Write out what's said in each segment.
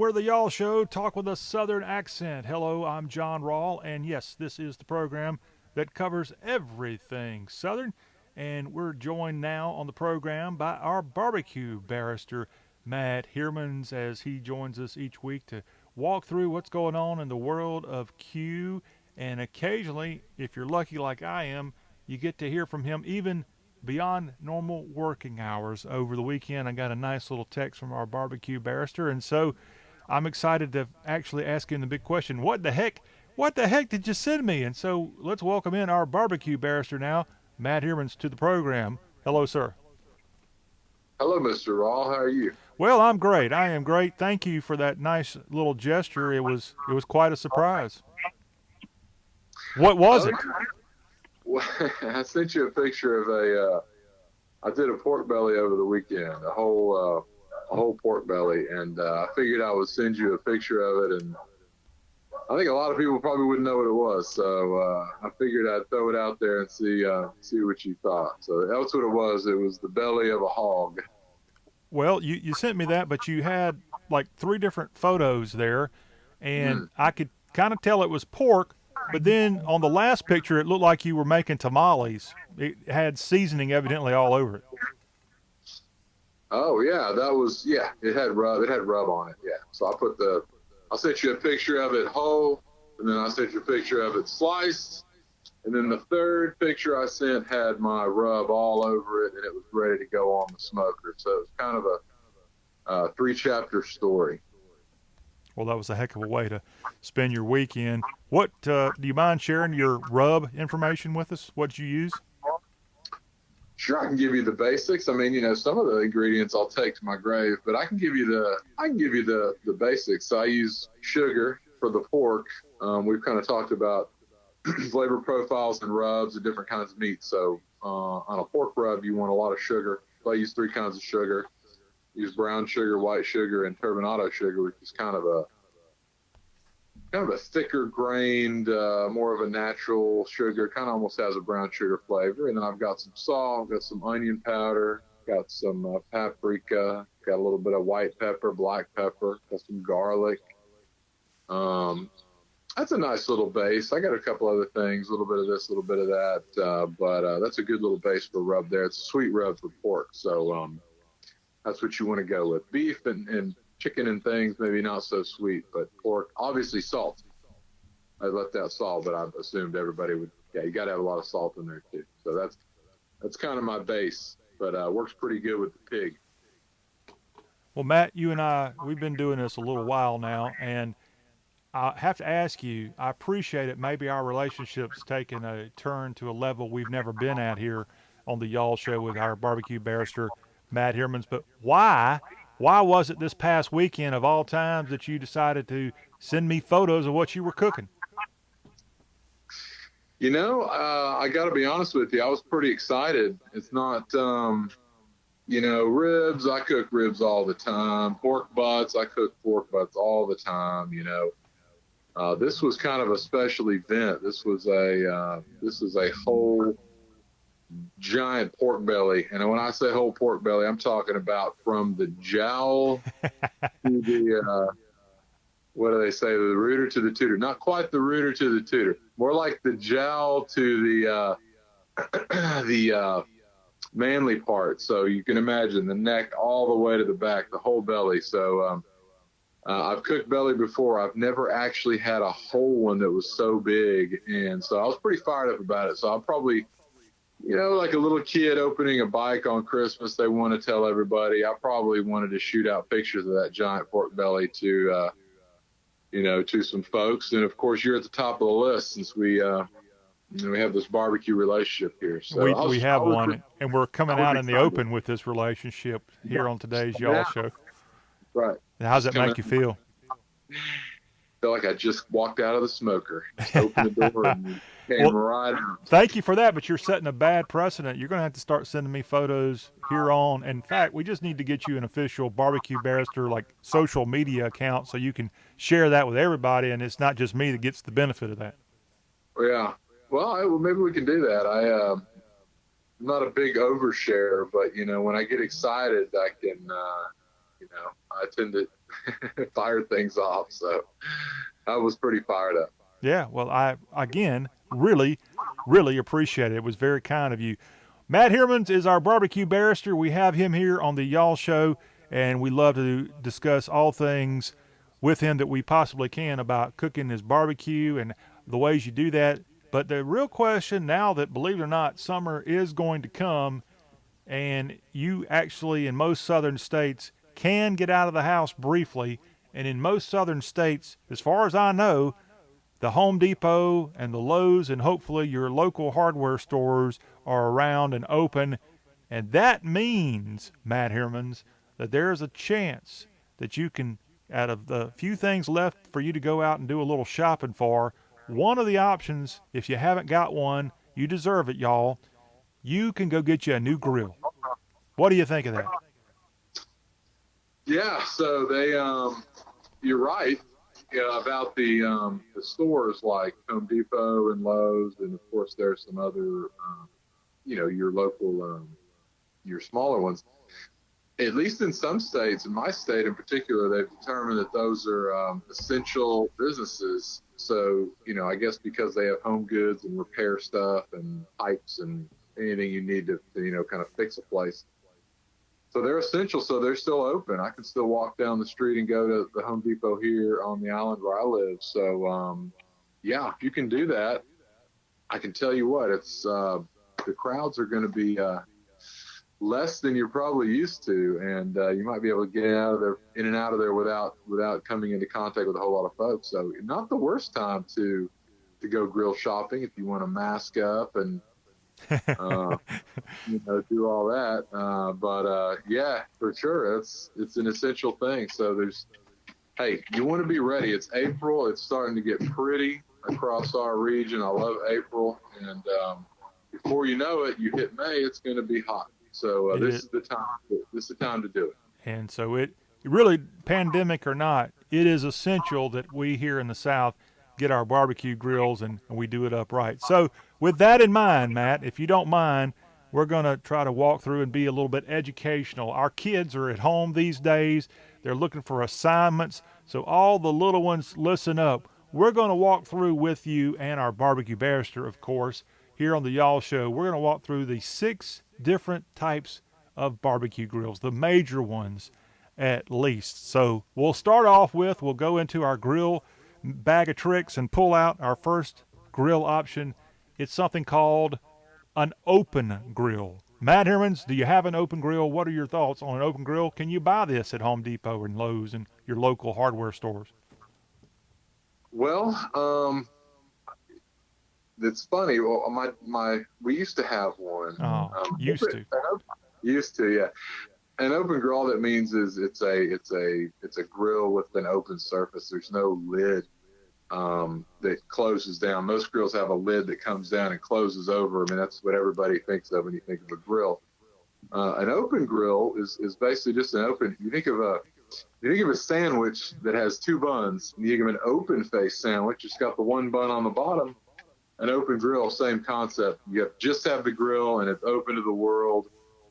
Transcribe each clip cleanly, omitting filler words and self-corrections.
we're the Y'all Show, talk with a Southern accent. Hello, I'm John Rawl, and yes, this is the program that covers everything Southern. And we're joined now on the program by our barbecue barrister, Matt Heermans, as he joins us each week to walk through what's going on in the world of Q. And occasionally, if you're lucky like I am, you get to hear from him even beyond normal working hours over the weekend. I got a nice little text from our barbecue barrister, and so I'm excited to actually ask him the big question: What the heck? What the heck did you send me? And so let's welcome in our barbecue barrister now, Matt Heermans, to the program. Hello, sir. Hello, Mr. Raw. How are you? Well, I'm great. I am great. Thank you for that nice little gesture. It was quite a surprise. What was Oh, it? well, I sent you a picture of I did a pork belly over the weekend, a whole pork belly, and I figured I would send you a picture of it, and I think a lot of people probably wouldn't know what it was, so I figured I'd throw it out there and see what you thought. So that's what it was. It was the belly of a hog. Well, you sent me that, but you had like three different photos there, and Mm. I could kind of tell it was pork. But then on the last picture, it looked like you were making tamales. It had seasoning evidently all over it. Oh yeah, yeah. It had rub on it. Yeah. So I sent you a picture of it whole, and then I sent you a picture of it sliced, and then the third picture I sent had my rub all over it, and it was ready to go on the smoker. So it was kind of a three-chapter story. Well, that was a heck of a way to spend your weekend. What do you mind sharing your rub information with us? What did you use? Sure, I can give you the basics. I mean, some of the ingredients I'll take to my grave, but I can give you the basics. So I use sugar for the pork. We've kind of talked about flavor profiles and rubs and different kinds of meat. So on a pork rub, you want a lot of sugar. So I use three kinds of sugar. Use brown sugar, white sugar, and turbinado sugar, which is kind of a thicker grained, more of a natural sugar. Kind of almost has a brown sugar flavor. And then I've got some salt, got some onion powder, got some paprika, got a little bit of white pepper, black pepper, got some garlic. Um, that's a nice little base. I got a couple other things, a little bit of this, a little bit of that, but that's a good little base for rub there. It's a sweet rub for pork, so that's what you want to go with. Beef and chicken and things, maybe not so sweet, but pork, obviously salt. I left out salt, but I assumed everybody would. Yeah, you got to have a lot of salt in there too. So that's kind of my base, but works pretty good with the pig. Well, Matt, you and I, we've been doing this a little while now, and I have to ask you, I appreciate it. Maybe our relationship's taken a turn to a level we've never been at here on the Y'all Show with our barbecue barrister, Matt Hermans. But why was it this past weekend of all times that you decided to send me photos of what you were cooking? I got to be honest with you. I was pretty excited. It's not, ribs. I cook ribs all the time. Pork butts. I cook pork butts all the time. This was kind of a special event. This is a whole giant pork belly, and when I say whole pork belly, I'm talking about from the jowl to the what do they say? The rooter to the tutor. Not quite the rooter to the tutor. More like the jowl to the manly part. So you can imagine the neck all the way to the back, the whole belly. So I've cooked belly before. I've never actually had a whole one that was so big, and so I was pretty fired up about it. So I'll probably, like a little kid opening a bike on Christmas, they want to tell everybody. I probably wanted to shoot out pictures of that giant pork belly to some folks. And of course, you're at the top of the list since we have this barbecue relationship here. So We have I was, one, and we're coming I was out in the excited. open with this relationship here on today's Y'all Yeah, Show. right. How's Just that coming make out. you feel? Feel like I just walked out of the smoker. Just opened the door and came Well, right out. thank you for that, but you're setting a bad precedent. You're going to have to start sending me photos here on. In fact, we just need to get you an official barbecue barrister like social media account so you can share that with everybody, and it's not just me that gets the benefit of that. Yeah. Well, maybe we can do that. I'm not a big overshare, but when I get excited, I can. I tend to fire things off. So I was pretty fired up. Yeah, well, I again really, really appreciate it. It was very kind of you. Matt Heermans is our barbecue barrister. We have him here on the Y'all Show, and we love to discuss all things with him that we possibly can about cooking his barbecue and the ways you do that. But the real question now that, believe it or not, summer is going to come, and you actually, in most southern states, can get out of the house briefly. And in most southern states, as far as I know, the Home Depot and the Lowe's and hopefully your local hardware stores are around and open. And that means, Matt Hermans, that there's a chance that you can, out of the few things left for you to go out and do a little shopping for, one of the options, if you haven't got one, you deserve it, y'all. You can go get you a new grill. What do you think of that? Yeah, so you're right. Yeah, about the stores like Home Depot and Lowe's, and of course there's some other, your local, your smaller ones. At least in some states, in my state in particular, they've determined that those are essential businesses. So, I guess because they have home goods and repair stuff and pipes and anything you need to kind of fix a place. So they're essential. So they're still open. I can still walk down the street and go to the Home Depot here on the island where I live. So, yeah, if you can do that, I can tell you what, it's the crowds are going to be less than you're probably used to, and you might be able to get in and out of there without coming into contact with a whole lot of folks. So not the worst time to go grill shopping if you want to mask up and uh, do all that. But yeah, for sure, it's an essential thing. So hey, you want to be ready. It's April. It's starting to get pretty across our region. I love April, and before you know it, you hit May. It's going to be hot. So this is the time. This is the time to do it. And so it really, pandemic or not, it is essential that we here in the South get our barbecue grills and we do it upright. So with that in mind, Matt, if you don't mind, we're going to try to walk through and be a little bit educational. Our kids are at home these days. They're looking for assignments. So all the little ones, listen up. We're going to walk through with you and our barbecue barrister, of course, here on the Y'all Show. We're going to walk through the 6 different types of barbecue grills, the major ones at least. So we'll start off with, we'll go into our grill bag of tricks and pull out our first grill option. It's something called an open grill. Matt Hermans, do you have an open grill? What are your thoughts on an open grill? Can you buy this at Home Depot and Lowe's and your local hardware stores? Well, it's funny. Well, we used to have one. Oh, used to. Used to, yeah. An open grill, all that means is it's a grill with an open surface. There's no lid that closes down. Most grills have a lid that comes down and closes over. I mean, that's what everybody thinks of when you think of a grill. An open grill is basically just an open. You think of a sandwich that has 2 buns. You think of an open face sandwich. It's got the one bun on the bottom. An open grill, same concept. You just have the grill and it's open to the world.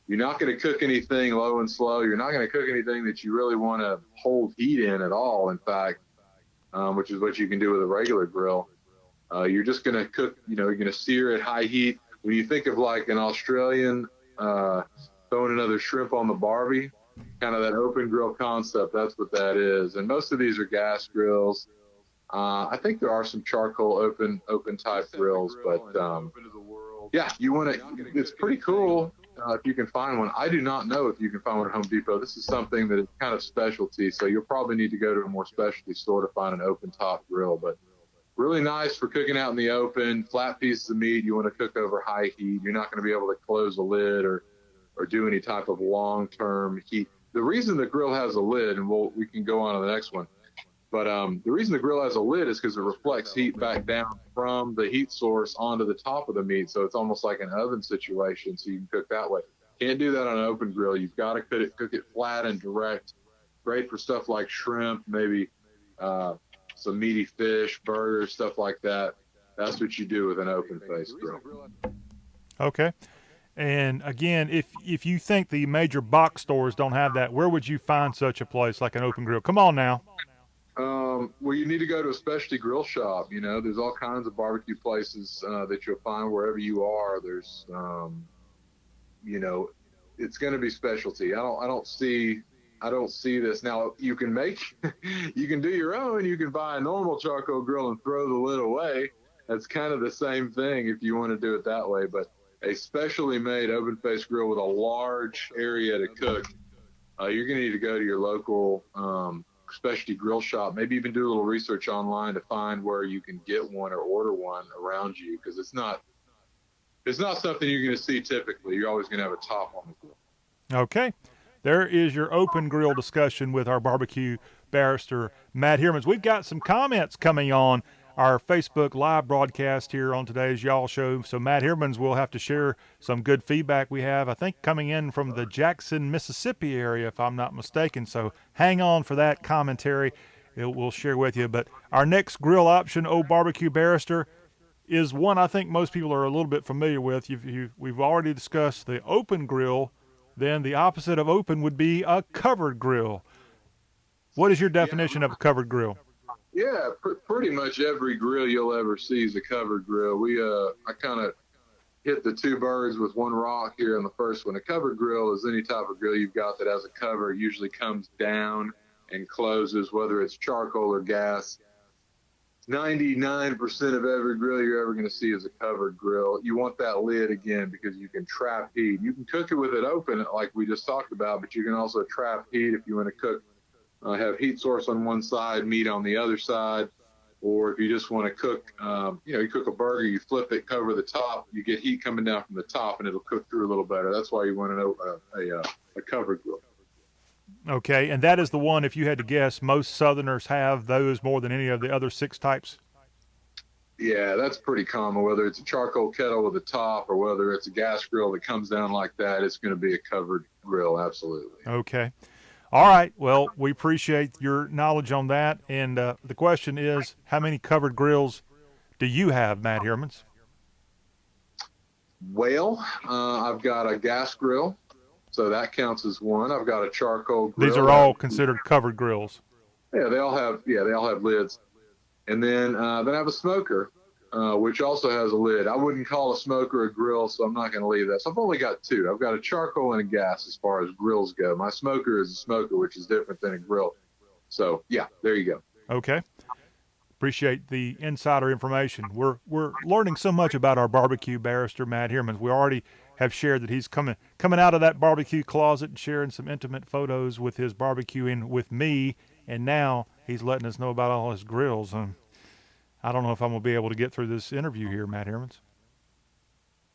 You're not going to cook anything low and slow. You're not going to cook anything that you really want to hold heat in at all, in fact, which is what you can do with a regular grill. You're just going to cook, you're going to sear at high heat. When you think of like an Australian throwing another shrimp on the barbie, kind of that open grill concept, that's what that is. And most of these are gas grills. I think there are some charcoal open type grills, but yeah, it's pretty cool if you can find one. I do not know if you can find one at Home Depot. This is something that is kind of specialty, so you'll probably need to go to a more specialty store to find an open top grill, but really nice for cooking out in the open. Flat pieces of meat you want to cook over high heat. You're not going to be able to close a lid or do any type of long-term heat. The reason the grill has a lid, and we can go on to the next one, but the reason the grill has a lid is because it reflects heat back down from the heat source onto the top of the meat. So it's almost like an oven situation, so you can cook that way. Can't do that on an open grill. You've got to cook it flat and direct. Great for stuff like shrimp, maybe some meaty fish, burgers, stuff like that. That's what you do with an open face grill. Okay. And again, if you think the major box stores don't have that, where would you find such a place like an open grill? Come on now. Well, you need to go to a specialty grill shop. You know, there's all kinds of barbecue places that you'll find wherever you are. There's, you know, it's going to be specialty. I don't see this now. You can make, you can do your own. You can buy a normal charcoal grill and throw the lid away. That's kind of the same thing if you want to do it that way. But a specially made open face grill with a large area to cook, you're going to need to go to your local specialty grill shop. Maybe even do a little research online to find where you can get one or order one around you, because it's not something you're going to see typically. You're always going to have a top on the grill. Okay. There is your open grill discussion with our barbecue barrister, Matt Heermans. We've got some comments coming on our Facebook live broadcast here on today's Y'all Show. So Matt Heermans will have to share some good feedback we have, I think, coming in from the Jackson, Mississippi area, if I'm not mistaken. So hang on for that commentary. We'll share with you. But our next grill option, Barbecue Barrister, is one I think most people are a little bit familiar with. We've already discussed the open grill. Then the opposite of open would be a covered grill. What is your definition of a covered grill? Yeah, pretty much every grill you'll ever see is a covered grill. I kind of hit the two birds with one rock here on the first one. A covered grill is any type of grill you've got that has a cover. It usually comes down and closes, whether it's charcoal or gas. 99% of every grill you're ever going to see is a covered grill. You want that lid again because you can trap heat. You can cook it with it open, like we just talked about, but you can also trap heat if you want to cook, have heat source on one side, meat on the other side, or if you just want to cook, you cook a burger, you flip it, cover the top, you get heat coming down from the top, and it'll cook through a little better. That's why you want a covered grill. Okay, and that is the one, if you had to guess, most Southerners have those more than any of the other 6 types? Yeah, that's pretty common. Whether it's a charcoal kettle with a top or whether it's a gas grill that comes down like that, it's going to be a covered grill, absolutely. Okay. All right. Well, we appreciate your knowledge on that. And the question is, how many covered grills do you have, Matt Heermans? Well, I've got a gas grill, so that counts as one. I've got a charcoal grill. These are all considered covered grills. Yeah, they all have lids. And then I have a smoker, which also has a lid. I wouldn't call a smoker a grill, so I'm not going to leave that. So I've only got 2. I've got a charcoal and a gas as far as grills go. My smoker is a smoker, which is different than a grill. So yeah, there you go. Okay. Appreciate the insider information. We're learning so much about our barbecue barrister, Matt Heermans. We already have shared that he's coming out of that barbecue closet and sharing some intimate photos with his barbecuing with me, and now he's letting us know about all his grills. I don't know if I'm going to be able to get through this interview here, Matt Heermans.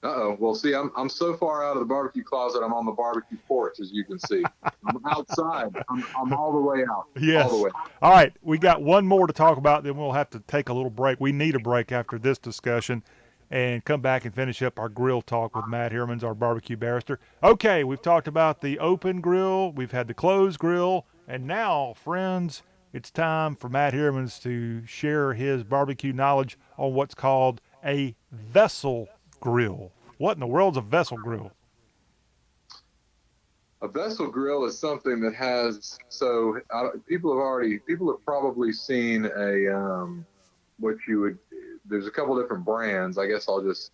Uh-oh. Well, see, I'm so far out of the barbecue closet, I'm on the barbecue porch, as you can see. I'm outside. I'm all the way out. Yes. All the way. All right. We got one more to talk about, then we'll have to take a little break. We need a break after this discussion and come back and finish up our grill talk with Matt Heermans, our barbecue barrister. Okay, we've talked about the open grill, we've had the closed grill, and now, friends, it's time for Matt Heermans to share his barbecue knowledge on what's called a vessel grill. What in the world's a vessel grill? A vessel grill is something that has, people have probably seen there's a couple different brands. I guess I'll just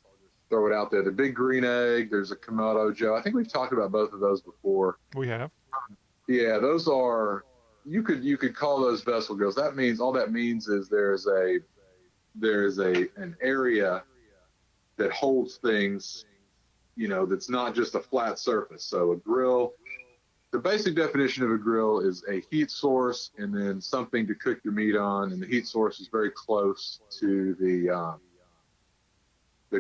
throw it out there. The Big Green Egg, there's a Kamado Joe. I think we've talked about both of those before. We have. Yeah, those are, you could call those vessel grills. All that means is there's an area that holds things, that's not just a flat surface. So a grill, the basic definition of a grill is a heat source and then something to cook your meat on, and the heat source is very close to the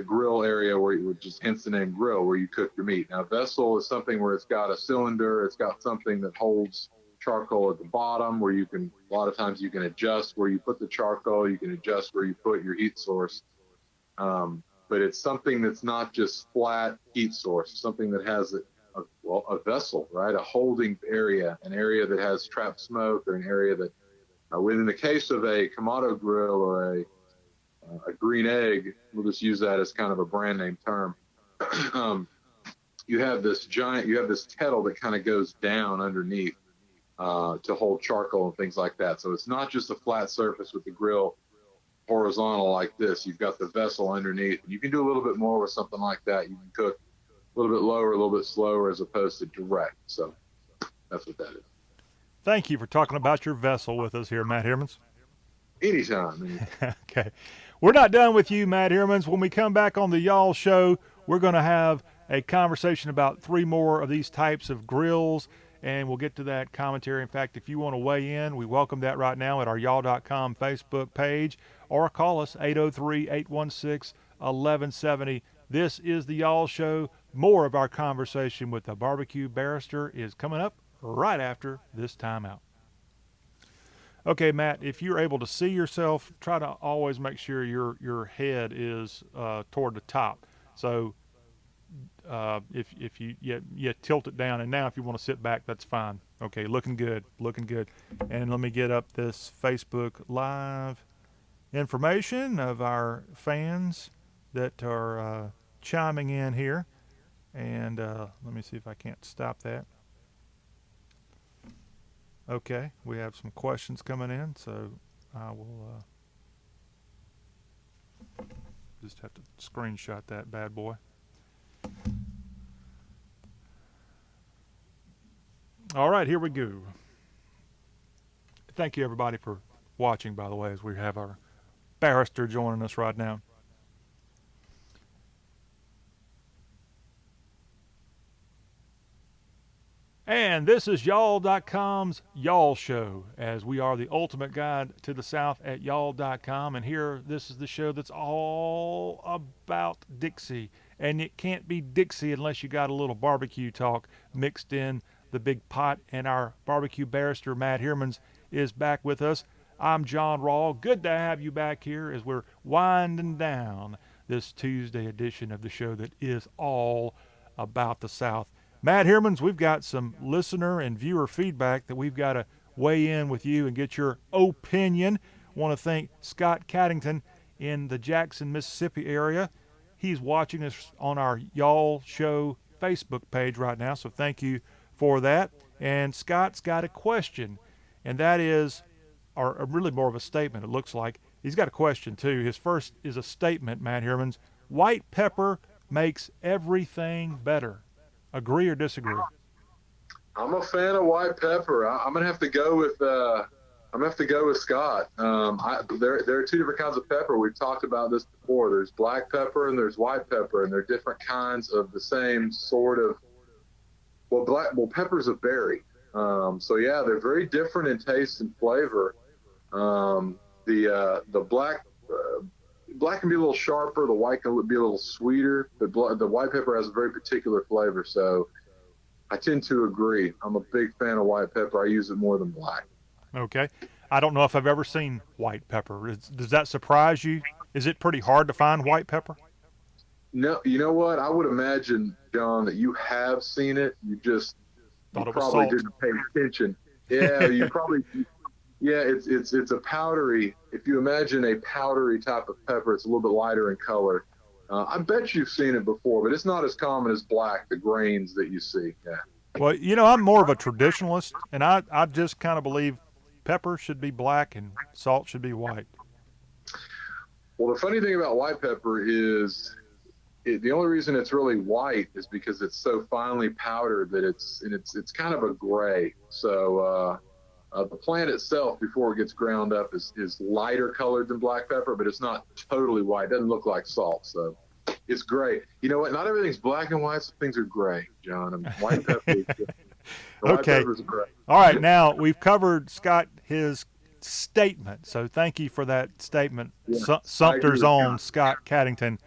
grill area which is hence the name grill, where you cook your meat. Now, vessel is something where it's got a cylinder, it's got something that holds charcoal at the bottom, where a lot of times you can adjust where you put the charcoal, you can adjust where you put your heat source. But it's something that's not just flat heat source, something that has a vessel, right? A holding area, an area that has trapped smoke, or an area that, within the case of a Kamado grill or a green egg, we'll just use that as kind of a brand name term. you have this kettle that kind of goes down underneath to hold charcoal and things like that. So it's not just a flat surface with the grill horizontal like this. You've got the vessel underneath. You can do a little bit more with something like that. You can cook a little bit lower, a little bit slower, as opposed to direct. So that's what that is. Thank you for talking about your vessel with us here, Matt Heermans. Anytime. Okay. We're not done with you, Matt Heermans. When we come back on the Y'all Show, we're going to have a conversation about 3 more of these types of grills, and we'll get to that commentary. In fact, if you want to weigh in, we welcome that right now at our y'all.com Facebook page, or call us 803-816-1170. This is the Y'all Show. More of our conversation with the Barbecue Barrister is coming up right after this timeout. Okay, Matt, if you're able to see yourself, try to always make sure your head is toward the top. So if you tilt it down, and now if you want to sit back, that's fine. Okay, looking good. And let me get up this Facebook Live information of our fans that are chiming in here. And let me see if I can't stop that. Okay, we have some questions coming in, so I will just have to screenshot that bad boy. All right, here we go. Thank you, everybody, for watching, by the way, as we have our barrister joining us right now. And this is y'all.com's Y'all Show, as we are the ultimate guide to the South at y'all.com. And here, this is the show that's all about Dixie. And it can't be Dixie unless you got a little barbecue talk mixed in the big pot. And our barbecue barrister, Matt Heermans, is back with us. I'm John Rawl. Good to have you back here as we're winding down this Tuesday edition of the show that is all about the South. Matt Heermans, we've got some listener and viewer feedback that we've got to weigh in with you and get your opinion. Want to thank Scott Caddington in the Jackson, Mississippi area. He's watching us on our Y'all Show Facebook page right now, so thank you for that. And Scott's got a question, and that is, or really more of a statement, it looks like. He's got a question, too. His first is a statement, Matt Heermans. White pepper makes everything better. Agree or disagree? I'm a fan of white pepper. I'm gonna have to go with Scott. There are 2 different kinds of pepper. We've talked about this before. There's black pepper and there's white pepper, and they're different kinds of the same sort of. Well, peppers are berry. So yeah, they're very different in taste and flavor. The black can be a little sharper. The white can be a little sweeter. The white pepper has a very particular flavor. So I tend to agree. I'm a big fan of white pepper. I use it more than black. Okay. I don't know if I've ever seen white pepper. Does that surprise you? Is it pretty hard to find white pepper? No, you know what? I would imagine, John, that you have seen it. You probably didn't pay attention. Yeah, you probably. Yeah, it's a powdery. If you imagine a powdery type of pepper, it's a little bit lighter in color. I bet you've seen it before, but it's not as common as black, the grains that you see. Yeah. Well, I'm more of a traditionalist, and I just kind of believe pepper should be black and salt should be white. Well, the funny thing about white pepper is the only reason it's really white is because it's so finely powdered that it's kind of a gray. So the plant itself, before it gets ground up, is lighter colored than black pepper, but it's not totally white. It doesn't look like salt, so it's gray. You know what? Not everything's black and white. Some things are gray, John. I mean, white pepper is gray. White pepper's gray. All right, now we've covered, Scott, his statement. So thank you for that statement, Yeah, Sumter's own Scott Caddington.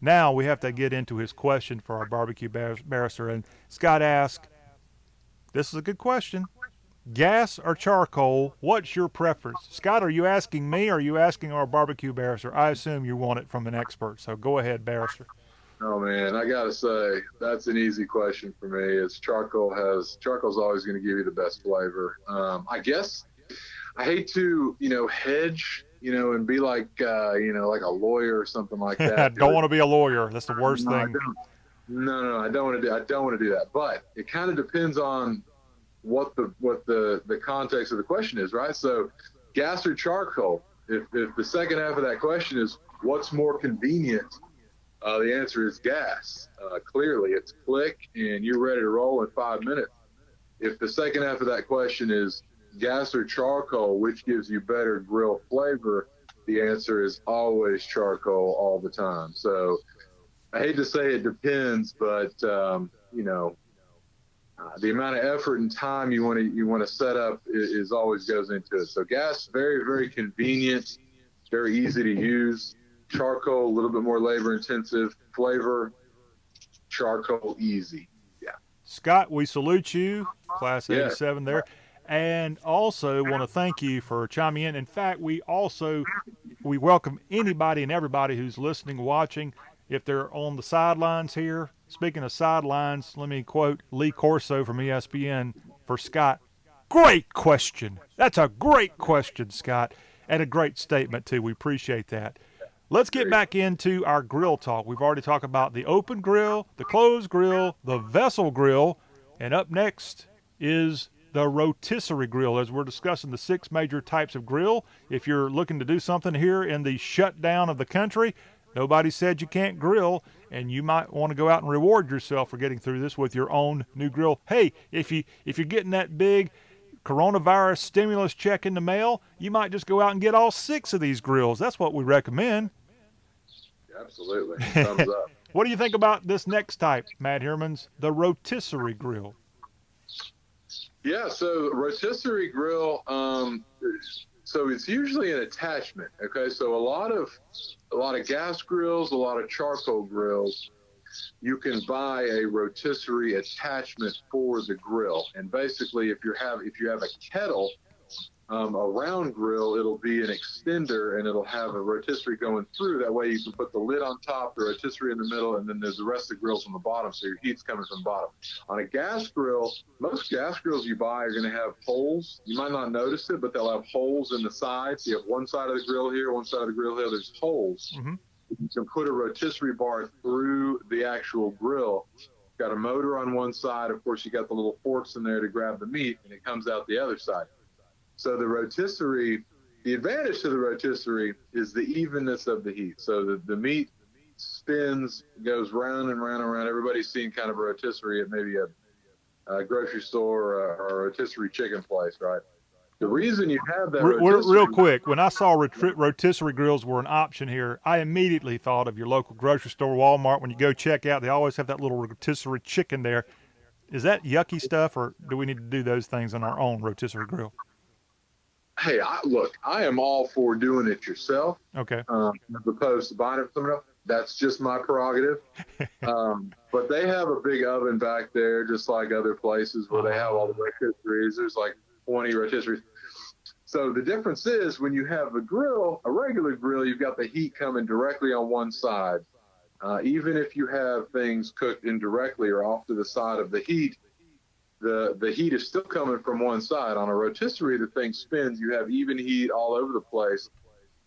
Now we have to get into his question for our barbecue barrister. And Scott asked, this is a good question. Gas or charcoal, what's your preference? Scott, are you asking me or are you asking our barbecue barrister? I assume you want it from an expert, so go ahead, barrister. Oh, man, I got to say, that's an easy question for me. Charcoal's always going to give you the best flavor. I guess I hate to, hedge, and be like, like a lawyer or something like that. Don't want to be a lawyer. That's the worst thing. No, I don't want to do. I don't want to do that. But it kind of depends on what the context of the question is, right? So, gas or charcoal. If the second half of that question is what's more convenient, the answer is gas. Clearly, it's click and you're ready to roll in 5 minutes. If the second half of that question is gas or charcoal, which gives you better grill flavor, the answer is always charcoal all the time. So I hate to say it depends, but the amount of effort and time you want to set up is always goes into it. So gas, very very convenient, very easy to use. Charcoal, a little bit more labor intensive. Flavor, charcoal, easy. Yeah. Scott, we salute you, Class Yeah. 87 there, and also want to thank you for chiming in. In fact, we welcome anybody and everybody who's listening, watching. If they're on the sidelines here, speaking of sidelines, let me quote Lee Corso from ESPN for Scott. Great question. That's a great question, Scott, and a great statement, too. We appreciate that. Let's get Great. back into our grill talk. We've already talked about the open grill, the closed grill, the vessel grill, and up next is the rotisserie grill as we're discussing the 6 major types of grill. If you're looking to do something here in the shutdown of the country, nobody said you can't grill, and you might want to go out and reward yourself for getting through this with your own new grill. Hey, if you're getting that big coronavirus stimulus check in the mail, you might just go out and get all 6 of these grills. That's what we recommend. Absolutely. Thumbs up. What do you think about this next type, Matt Heermans, the rotisserie grill? Yeah, so rotisserie grill, so it's usually an attachment. Okay, so a lot of gas grills, a lot of charcoal grills, you can buy a rotisserie attachment for the grill. And basically, if you have a kettle, a round grill, it'll be an extender and it'll have a rotisserie going through. That way you can put the lid on top, the rotisserie in the middle, and then there's the rest of the grills on the bottom, so your heat's coming from the bottom. On a gas grill, most gas grills you buy are going to have holes. You might not notice it, but they'll have holes in the sides. You have one side of the grill here, one side of the grill here. There's holes. Mm-hmm. You can put a rotisserie bar through the actual grill. Got a motor on one side. Of course, you got the little forks in there to grab the meat, and it comes out the other side. So the rotisserie, the advantage to the rotisserie is the evenness of the heat. So the meat spins, goes round and round and round. Everybody's seen kind of a rotisserie at maybe a grocery store or a rotisserie chicken place, right? The reason you have that rotisserie... Real quick, when I saw rotisserie grills were an option here, I immediately thought of your local grocery store, Walmart. When you go check out, they always have that little rotisserie chicken there. Is that yucky stuff, or do we need to do those things on our own rotisserie grill? Hey, I am all for doing it yourself. Okay. As opposed to buying it from someone else. That's just my prerogative. But they have a big oven back there, just like other places where they have all the rotisseries. There's like 20 rotisseries. So the difference is when you have a regular grill, you've got the heat coming directly on one side. Even if you have things cooked indirectly or off to the side of the heat, the heat is still coming from one side. On a rotisserie, the thing spins. You have even heat all over the place.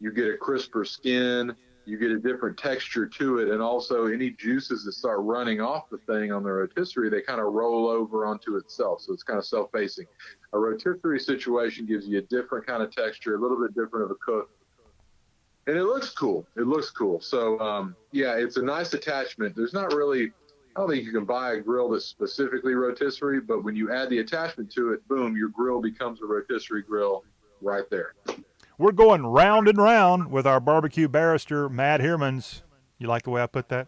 You get a crisper skin. You get a different texture to it. And also any juices that start running off the thing on the rotisserie, they kind of roll over onto itself. So it's kind of self-facing. A rotisserie situation gives you a different kind of texture, a little bit different of a cook. And it looks cool. So, yeah, it's a nice attachment. There's not really... I don't think you can buy a grill that's specifically rotisserie, but when you add the attachment to it, boom, your grill becomes a rotisserie grill right there. We're going round and round with our barbecue barrister, Matt Heermans. You like the way I put that?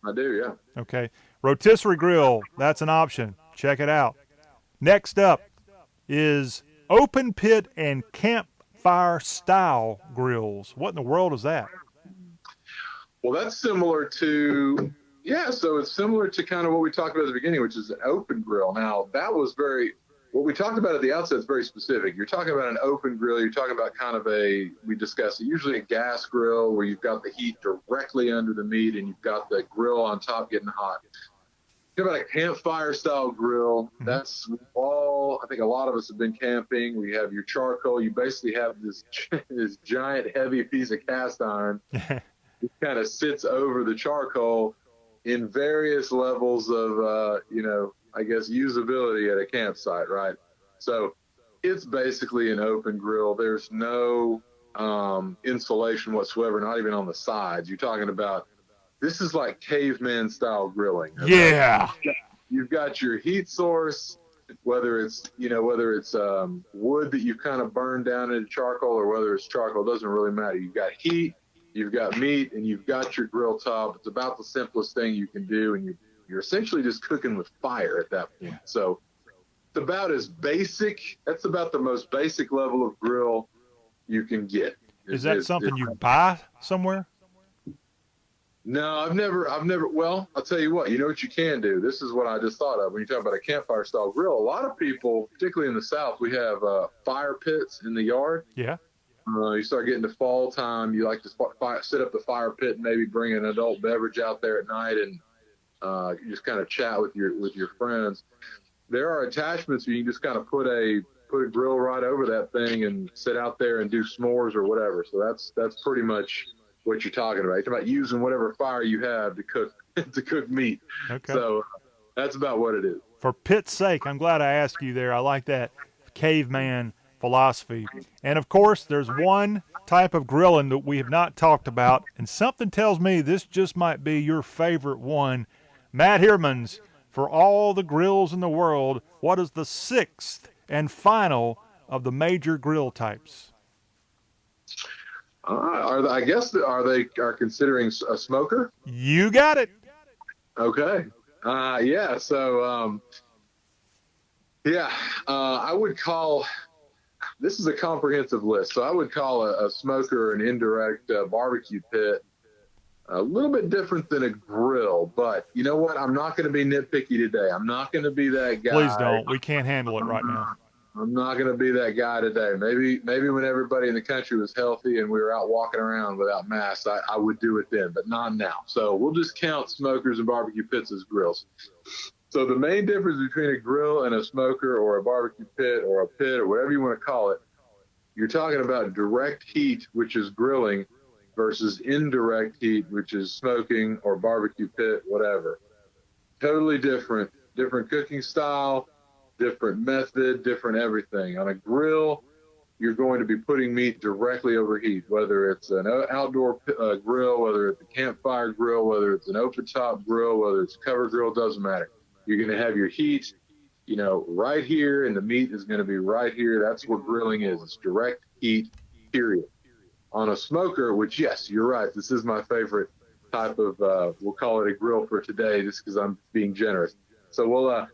I do, yeah. Okay. Rotisserie grill, that's an option. Check it out. Next up is open pit and campfire style grills. What in the world is that? Well, that's similar to... Yeah, so it's similar to kind of what we talked about at the beginning, which is an open grill. Now, what we talked about at the outset is very specific. You're talking about an open grill. You're talking about kind of we discussed it, usually a gas grill where you've got the heat directly under the meat and you've got the grill on top getting hot. Talk about a campfire style grill. That's I think a lot of us have been camping. We have your charcoal. You basically have this giant heavy piece of cast iron. It kind of sits over the charcoal. in various levels of, I guess usability at a campsite, right? So it's basically an open grill. There's no insulation whatsoever, not even on the sides. You're talking about, this is like caveman style grilling. Okay. Yeah. You've got your heat source, whether it's, wood that you've kind of burned down into charcoal, or whether it's charcoal, doesn't really matter. You've got heat, you've got meat, and you've got your grill top. It's about the simplest thing you can do. And you're essentially just cooking with fire at that point. So it's about as basic. That's about the most basic level of grill you can get. Is that something you buy somewhere? No, I've never. Well, I'll tell you what. You know what you can do. This is what I just thought of when you talk about a campfire style grill. A lot of people, particularly in the South, we have fire pits in the yard. Yeah. You start getting to fall time. You like to set up the fire pit and maybe bring an adult beverage out there at night, and you just kind of chat with your friends. There are attachments where you can just kind of put a grill right over that thing and sit out there and do s'mores or whatever. So that's pretty much what you're talking about. You're talking about using whatever fire you have to cook meat. Okay. So that's about what it is. For pit's sake, I'm glad I asked you there. I like that caveman philosophy. And of course, there's one type of grilling that we have not talked about, and something tells me this just might be your favorite one. Matt Heermans, for all the grills in the world, what is the sixth and final of the major grill types? I guess are they considering a smoker? You got it. Okay. Yeah. So I would call, this is a comprehensive list. So I would call a smoker an indirect barbecue pit a little bit different than a grill. But you know what? I'm not going to be nitpicky today. I'm not going to be that guy. Please don't. We can't handle it right now. I'm not going to be that guy today. Maybe when everybody in the country was healthy and we were out walking around without masks, I would do it then, but not now. So we'll just count smokers and barbecue pits as grills. So the main difference between a grill and a smoker or a barbecue pit or a pit or whatever you want to call it, you're talking about direct heat, which is grilling, versus indirect heat, which is smoking or barbecue pit, whatever. Totally different cooking style, different method, different everything. On a grill, you're going to be putting meat directly over heat, whether it's an outdoor grill, whether it's a campfire grill, whether it's an open top grill, whether it's a cover grill, doesn't matter. You're going to have your heat, right here, and the meat is going to be right here. That's what grilling is. It's direct heat, period. On a smoker, which, yes, you're right, this is my favorite type of, we'll call it a grill for today, just because I'm being generous. So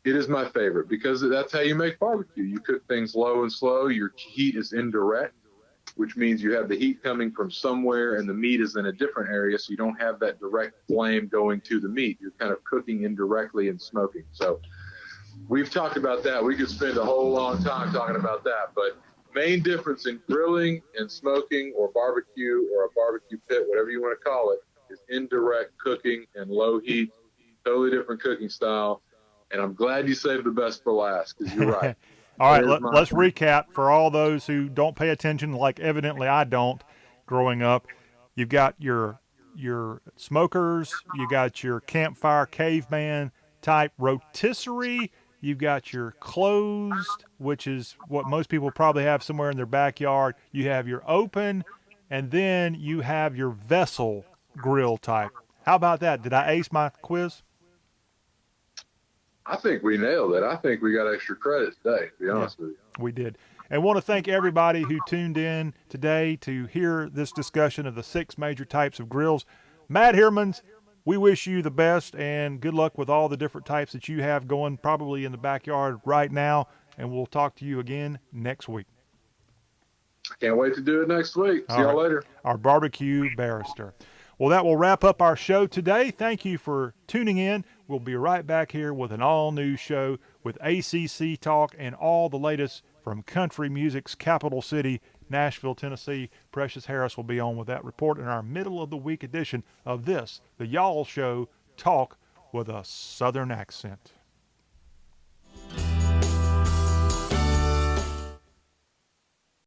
it is my favorite because that's how you make barbecue. You cook things low and slow. Your heat is indirect, which means you have the heat coming from somewhere and the meat is in a different area, so you don't have that direct flame going to the meat. You're kind of cooking indirectly and smoking. So we've talked about that. We could spend a whole long time talking about that, but main difference in grilling and smoking or barbecue or a barbecue pit, whatever you want to call it, is indirect cooking and low heat. Totally different cooking style. And I'm glad you saved the best for last, because you're right. All right, let's recap for all those who don't pay attention, like evidently I don't growing up. You've got your smokers, you got your campfire caveman type rotisserie, you've got your closed, which is what most people probably have somewhere in their backyard. You have your open, and then you have your vessel grill type. How about that? Did I ace my quiz? I think we nailed it. I think we got extra credit today, to be honest with you. We did. And want to thank everybody who tuned in today to hear this discussion of the 6 major types of grills. Matt Heermans, we wish you the best and good luck with all the different types that you have going probably in the backyard right now. And we'll talk to you again next week. Can't wait to do it next week. See y'all later. Our Barbecue Barrister. Well, that will wrap up our show today. Thank you for tuning in. We'll be right back here with an all-new show with ACC talk and all the latest from country music's capital city, Nashville, Tennessee. Precious Harris will be on with that report in our middle-of-the-week edition of this, the Y'all Show, Talk with a Southern Accent.